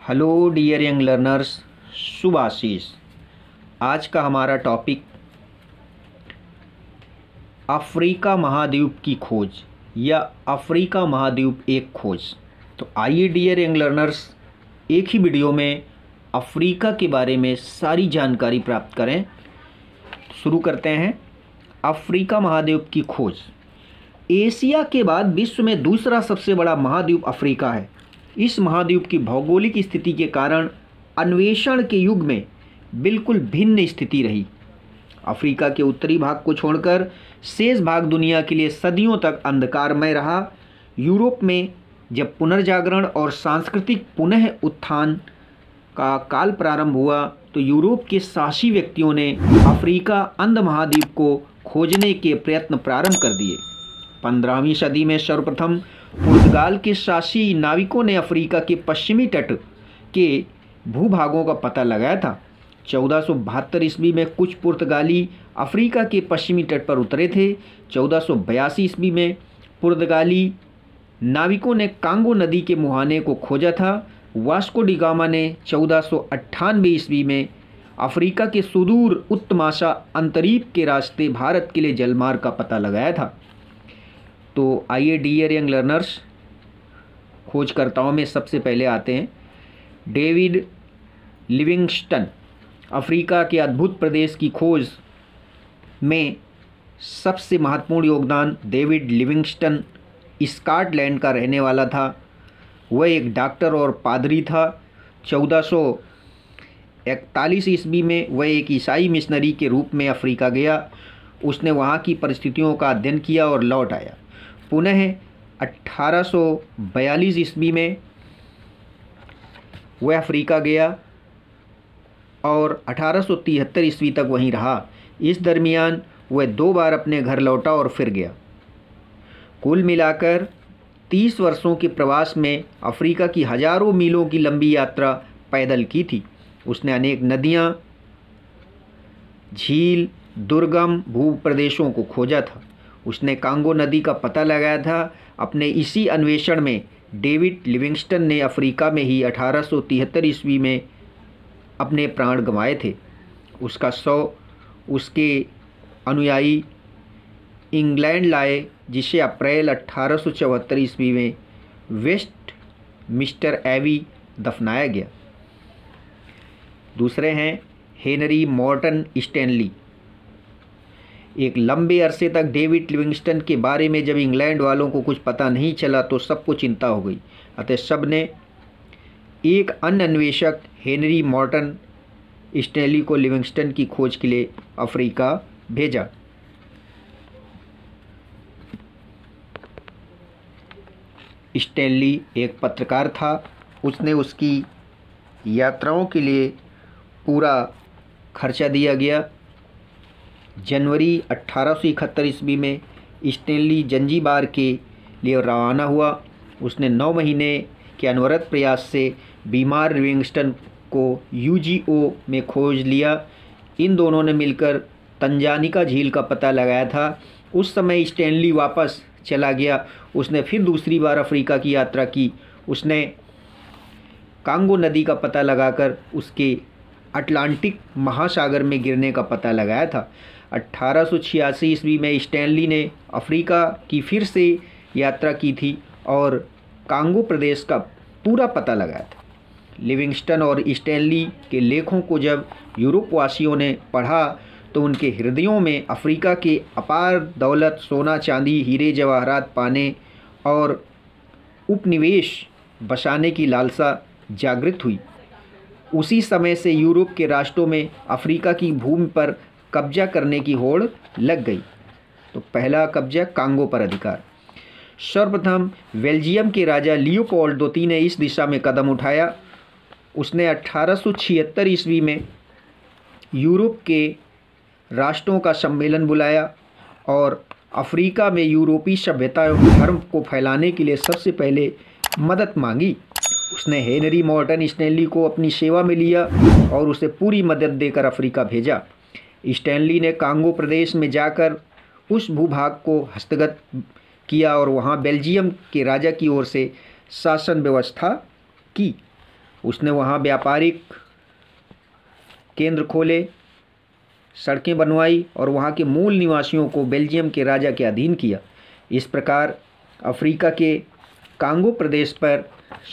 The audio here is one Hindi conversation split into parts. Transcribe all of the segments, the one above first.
हेलो डियर यंग लर्नर्स, शुभ आशीष। आज का हमारा टॉपिक अफ्रीका महाद्वीप की खोज या अफ्रीका महाद्वीप एक खोज। तो आइए डियर यंग लर्नर्स, एक ही वीडियो में अफ्रीका के बारे में सारी जानकारी प्राप्त करें। शुरू करते हैं। अफ्रीका महाद्वीप की खोज। एशिया के बाद विश्व में दूसरा सबसे बड़ा महाद्वीप अफ्रीका है। इस महाद्वीप की भौगोलिक स्थिति के कारण अन्वेषण के युग में बिल्कुल भिन्न स्थिति रही। अफ्रीका के उत्तरी भाग को छोड़कर शेष भाग दुनिया के लिए सदियों तक अंधकारमय रहा। यूरोप में जब पुनर्जागरण और सांस्कृतिक पुनः उत्थान का काल प्रारंभ हुआ तो यूरोप के साहसी व्यक्तियों ने अफ्रीका अंध महाद्वीप को खोजने के प्रयत्न प्रारंभ कर दिए। 15वीं सदी में सर्वप्रथम पुर्तगाल के साहसी नाविकों ने अफ्रीका के पश्चिमी तट के भूभागों का पता लगाया था। 1472 ईस्वी में कुछ पुर्तगाली अफ्रीका के पश्चिमी तट पर उतरे थे। 1482 ईस्वी में पुर्तगाली नाविकों ने कांगो नदी के मुहाने को खोजा था। वास्को डी गामा ने 1498 ईस्वी में अफ्रीका के सुदूर उत्तमाशा अंतरीप के रास्ते भारत के लिए जलमार्ग का पता लगाया था। तो आइए डियर यंग लर्नर्स, खोजकर्ताओं में सबसे पहले आते हैं डेविड लिविंगस्टन। अफ्रीका के अद्भुत प्रदेश की खोज में सबसे महत्वपूर्ण योगदान डेविड लिविंगस्टन स्कॉटलैंड का रहने वाला था। वह एक डॉक्टर और पादरी था। 1441 ईस्वी में वह एक ईसाई मिशनरी के रूप में अफ्रीका गया। उसने वहाँ की परिस्थितियों का अध्ययन किया और लौट आया। पुनः 1842 ईस्वी में वह अफ्रीका गया और 1873 ईस्वी तक वहीं रहा। इस दरमियान वह 2 बार अपने घर लौटा और फिर गया। कुल मिलाकर 30 वर्षों के प्रवास में अफ्रीका की हजारों मीलों की लंबी यात्रा पैदल की थी। उसने अनेक नदियाँ, झील, दुर्गम भूप्रदेशों को खोजा था। उसने कांगो नदी का पता लगाया था। अपने इसी अन्वेषण में डेविड लिविंगस्टन ने अफ्रीका में ही 1873 ईस्वी में अपने प्राण गंवाए थे। उसका शव उसके अनुयायी इंग्लैंड लाए, जिसे अप्रैल 1874 ईस्वी में वेस्ट मिस्टर एवी दफनाया गया। दूसरे हैं हेनरी मॉर्टन स्टैनली। एक लंबे अरसे तक डेविड लिविंगस्टन के बारे में जब इंग्लैंड वालों को कुछ पता नहीं चला तो सबको चिंता हो गई। अतः सब ने एक अन्य अन्वेषक हेनरी मॉर्टन स्टैनली को लिविंगस्टन की खोज के लिए अफ्रीका भेजा। स्टैनली एक पत्रकार था। उसने उसकी यात्राओं के लिए पूरा खर्चा दिया गया। जनवरी 1871 ईस्वी में स्टैनली जंजीबार के लिए रवाना हुआ। उसने 9 महीने के अनवरत प्रयास से बीमार लिविंगस्टन को यूजीओ में खोज लिया। इन दोनों ने मिलकर तंजानिका झील का पता लगाया था। उस समय स्टैनली वापस चला गया। उसने फिर दूसरी बार अफ्रीका की यात्रा की। उसने कांगो नदी का पता लगाकर उसके अटलांटिक महासागर में गिरने का पता लगाया था। 1886 ईस्वी में स्टैनली ने अफ्रीका की फिर से यात्रा की थी और कांगो प्रदेश का पूरा पता लगाया था। लिविंगस्टन और स्टैनली के लेखों को जब यूरोप वासियों ने पढ़ा तो उनके हृदयों में अफ्रीका के अपार दौलत, सोना चांदी, हीरे जवाहरात पाने और उपनिवेश बसाने की लालसा जागृत हुई। उसी समय से यूरोप के राष्ट्रों में अफ्रीका की भूमि पर कब्जा करने की होड़ लग गई। तो पहला कब्जा कांगो पर अधिकार। सर्वप्रथम बेल्जियम के राजा लियोपोल्ड द्वितीय ने इस दिशा में कदम उठाया। उसने 1876 ईस्वी में यूरोप के राष्ट्रों का सम्मेलन बुलाया और अफ्रीका में यूरोपीय सभ्यता एवं धर्म को फैलाने के लिए सबसे पहले मदद मांगी। उसने हेनरी मॉर्टन स्टैनली को अपनी सेवा में लिया और उसे पूरी मदद देकर अफ्रीका भेजा। स्टैनली ने कांगो प्रदेश में जाकर उस भूभाग को हस्तगत किया और वहां बेल्जियम के राजा की ओर से शासन व्यवस्था की। उसने वहाँ व्यापारिक केंद्र खोले, सड़कें बनवाई और वहाँ के मूल निवासियों को बेल्जियम के राजा के अधीन किया। इस प्रकार अफ्रीका के कांगो प्रदेश पर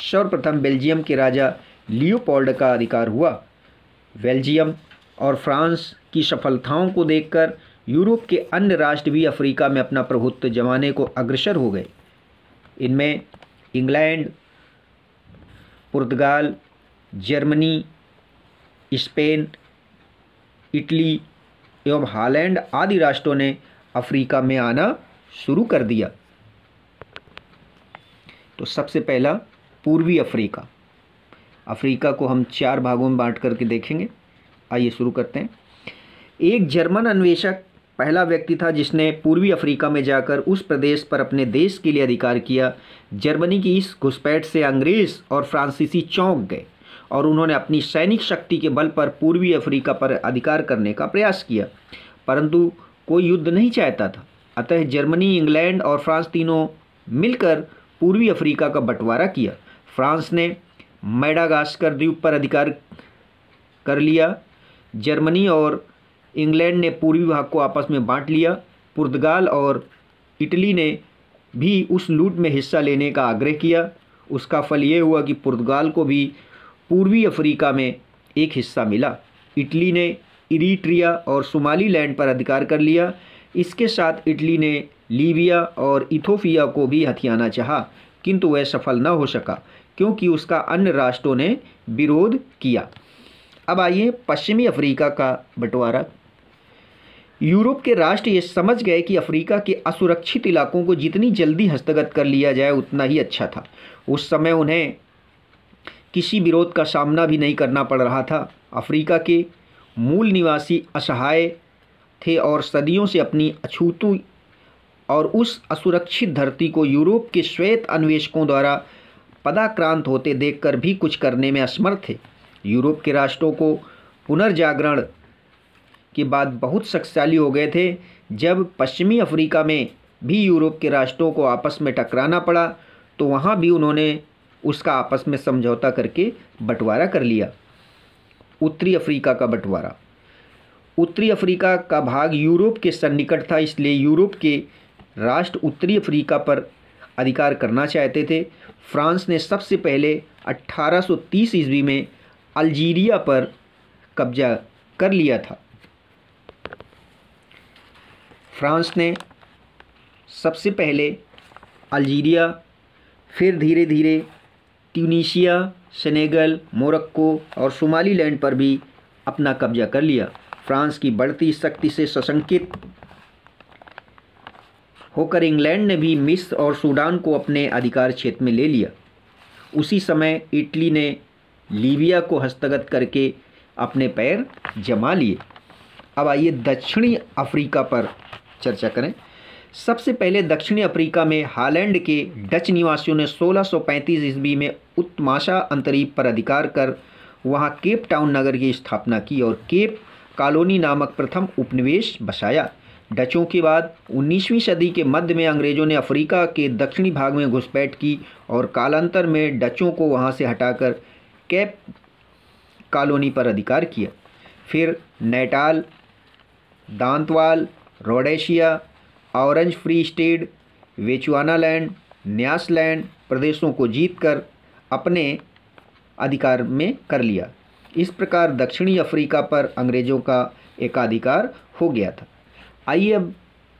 सर्वप्रथम बेल्जियम के राजा लियोपोल्ड का अधिकार हुआ। बेल्जियम और फ्रांस की सफलताओं को देखकर यूरोप के अन्य राष्ट्र भी अफ्रीका में अपना प्रभुत्व जमाने को अग्रसर हो गए। इनमें इंग्लैंड, पुर्तगाल, जर्मनी, स्पेन, इटली एवं हॉलैंड आदि राष्ट्रों ने अफ्रीका में आना शुरू कर दिया। तो सबसे पहला पूर्वी अफ्रीका। अफ्रीका को हम 4 भागों में बांट करके देखेंगे। आइए शुरू करते हैं। एक जर्मन अन्वेषक पहला व्यक्ति था जिसने पूर्वी अफ्रीका में जाकर उस प्रदेश पर अपने देश के लिए अधिकार किया। जर्मनी की इस घुसपैठ से अंग्रेज और फ्रांसीसी चौंक गए और उन्होंने अपनी सैनिक शक्ति के बल पर पूर्वी अफ्रीका पर अधिकार करने का प्रयास किया, परंतु कोई युद्ध नहीं चाहता था। अतः जर्मनी, इंग्लैंड और फ्रांस तीनों मिलकर पूर्वी अफ्रीका का बंटवारा किया। फ्रांस ने मेडागास्कर द्वीप पर अधिकार कर लिया। जर्मनी और इंग्लैंड ने पूर्वी भाग को आपस में बांट लिया। पुर्तगाल और इटली ने भी उस लूट में हिस्सा लेने का आग्रह किया। उसका फल ये हुआ कि पुर्तगाल को भी पूर्वी अफ्रीका में एक हिस्सा मिला। इटली ने इरीट्रिया और सोमालीलैंड पर अधिकार कर लिया। इसके साथ इटली ने लीबिया और इथोपिया को भी हथियाना चाहा, किंतु वह सफल न हो सका क्योंकि उसका अन्य राष्ट्रों ने विरोध किया। अब आइए पश्चिमी अफ्रीका का बंटवारा। यूरोप के राष्ट्र ये समझ गए कि अफ्रीका के असुरक्षित इलाकों को जितनी जल्दी हस्तगत कर लिया जाए उतना ही अच्छा था। उस समय उन्हें किसी विरोध का सामना भी नहीं करना पड़ रहा था। अफ्रीका के मूल निवासी असहाय थे और सदियों से अपनी अछूती और उस असुरक्षित धरती को यूरोप के श्वेत अन्वेषकों द्वारा पदाक्रांत होते देखकर भी कुछ करने में असमर्थ थे। यूरोप के राष्ट्रों को पुनर्जागरण के बाद बहुत शक्तिशाली हो गए थे। जब पश्चिमी अफ्रीका में भी यूरोप के राष्ट्रों को आपस में टकराना पड़ा तो वहाँ भी उन्होंने उसका आपस में समझौता करके बंटवारा कर लिया। उत्तरी अफ्रीका का बंटवारा। उत्तरी अफ्रीका का भाग यूरोप के सन्निकट था, इसलिए यूरोप के राष्ट्र उत्तरी अफ्रीका पर अधिकार करना चाहते थे। फ्रांस ने सबसे पहले 1830 ईस्वी में अल्जीरिया पर कब्जा कर लिया था। फ्रांस ने सबसे पहले अल्जीरिया, फिर धीरे धीरे ट्यूनीशिया, सेनेगल, मोरक्को और सोमालीलैंड पर भी अपना कब्जा कर लिया। फ्रांस की बढ़ती शक्ति से सशंकित होकर इंग्लैंड ने भी मिस्र और सूडान को अपने अधिकार क्षेत्र में ले लिया। उसी समय इटली ने लीबिया को हस्तगत करके अपने पैर जमा लिए। अब आइए दक्षिणी अफ्रीका पर चर्चा करें। सबसे पहले दक्षिणी अफ्रीका में हॉलैंड के डच निवासियों ने 1635 ईस्वी में उत्माशा अंतरीप पर अधिकार कर वहां केप टाउन नगर की स्थापना की और केप कॉलोनी नामक प्रथम उपनिवेश बसाया। डचों के बाद 19वीं सदी के मध्य में अंग्रेज़ों ने अफ्रीका के दक्षिणी भाग में घुसपैठ की और कालांतर में डचों को वहां से हटाकर केप कॉलोनी पर अधिकार किया। फिर Natal, Transvaal, Rhodesia, Orange Free State, Bechuanaland, Nyasaland प्रदेशों को जीतकर अपने अधिकार में कर लिया। इस प्रकार दक्षिणी अफ्रीका पर अंग्रेज़ों का एकाधिकार हो गया था। आइए अब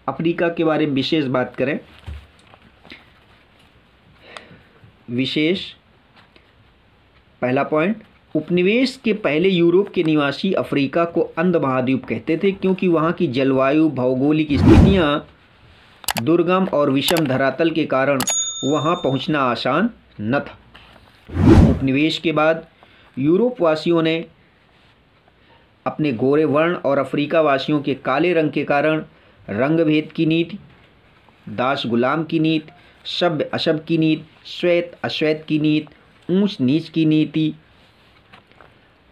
अफ्रीका के बारे में विशेष बात करें। विशेष पहला पॉइंट, उपनिवेश के पहले यूरोप के निवासी अफ्रीका को अंध महाद्वीप कहते थे क्योंकि वहाँ की जलवायु, भौगोलिक स्थितियाँ दुर्गम और विषम धरातल के कारण वहाँ पहुँचना आसान न था। उपनिवेश के बाद यूरोप वासियों ने अपने गोरे वर्ण और अफ्रीका वासियों के काले रंग के कारण रंग भेद की नीति, दास गुलाम की नीति, सभ्य असभ्य की नीति, श्वेत अश्वेत की नीति, ऊंच नीच की नीति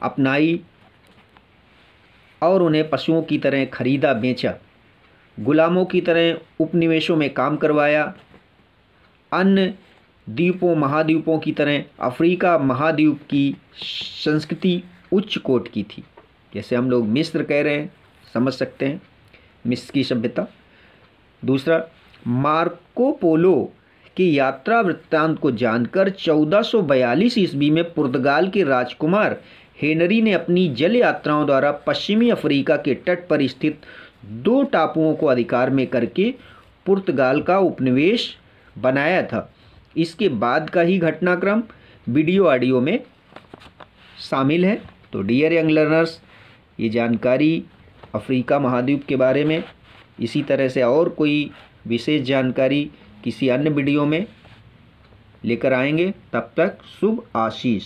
अपनाई और उन्हें पशुओं की तरह खरीदा बेचा, गुलामों की तरह उपनिवेशों में काम करवाया, अन्य द्वीपों महाद्वीपों की तरह अफ्रीका महाद्वीप की संस्कृति उच्च कोटि की थी। जैसे हम लोग मिस्र कह रहे हैं, समझ सकते हैं मिस्र की सभ्यता। दूसरा, मार्को पोलो की यात्रा वृत्तांत को जानकर 1442 ईस्वी में पुर्तगाल के राजकुमार हेनरी ने अपनी जल यात्राओं द्वारा पश्चिमी अफ्रीका के तट पर स्थित 2 टापुओं को अधिकार में करके पुर्तगाल का उपनिवेश बनाया था। इसके बाद का ही घटनाक्रम वीडियो ऑडियो में शामिल है। तो डियर यंग लर्नर्स, ये जानकारी अफ्रीका महाद्वीप के बारे में, इसी तरह से और कोई विशेष जानकारी किसी अन्य वीडियो में लेकर आएंगे। तब तक शुभ आशीष।